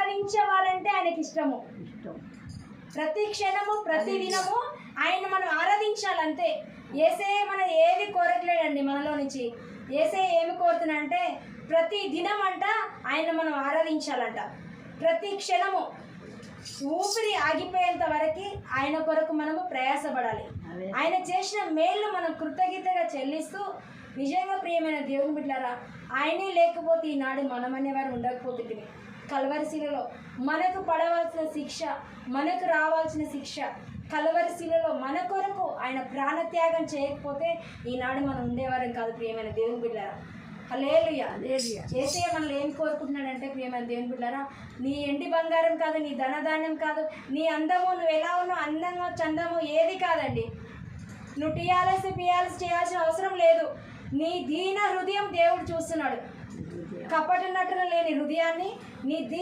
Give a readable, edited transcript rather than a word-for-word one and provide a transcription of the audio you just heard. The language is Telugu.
ఆరాధించేవారంటే ఆయనకి ఇష్టము. ప్రతి క్షణము ప్రతి దినము ఆయన మనం ఆరాధించాలంతే. యేసయ్య మన ఏది కోరట్లేడండి మనలో నుంచి. యేసయ్య ఏమి కోరుతున్నాడంటే ప్రతి దినం అంట ఆయన మనం ఆరాధించాలంట. ప్రతి క్షణము ఊపిరి ఆగిపోయేంత వరకు ఆయన కొరకు మనము ప్రయాసపడాలి. ఆయన చేసిన మేలు మనం కృతజ్ఞతగా చెల్లిస్తూ నిజంగా ప్రియమైన దేవుని బిడ్డలారా, ఆయనే లేకపోతే ఈనాడు మనమనేవారు ఉండకపోతుంది. కల్వరి శిలలో మనకు పడవలసిన శిక్ష, మనకు రావాల్సిన శిక్ష కల్వరి శిలలో మన కొరకు ఆయన ప్రాణత్యాగం చేయకపోతే ఈనాడు మనం ఉండేవారం కాదు. ప్రియమైన దేవుని బిడ్డలారా, హల్లెలూయా. యేసయ్య మనల్ని ఏం కోరుకుంటున్నాడంటే ప్రియమైన దేవుని బిడ్డలారా, నీ ఎండి బంగారం కాదు, నీ ధనధాన్యం కాదు, నీ అందము, నువ్వు ఎలా ఉన్నావు అందంగా చందము ఏది కాదండి. నువ్వు టీఆర్ఎస్ పిఆర్ఎస్ చేయాల్సిన అవసరం లేదు. నీ దీన హృదయం దేవుడు చూస్తున్నాడు. కపట నటన లేని హృదయాన్ని, నీ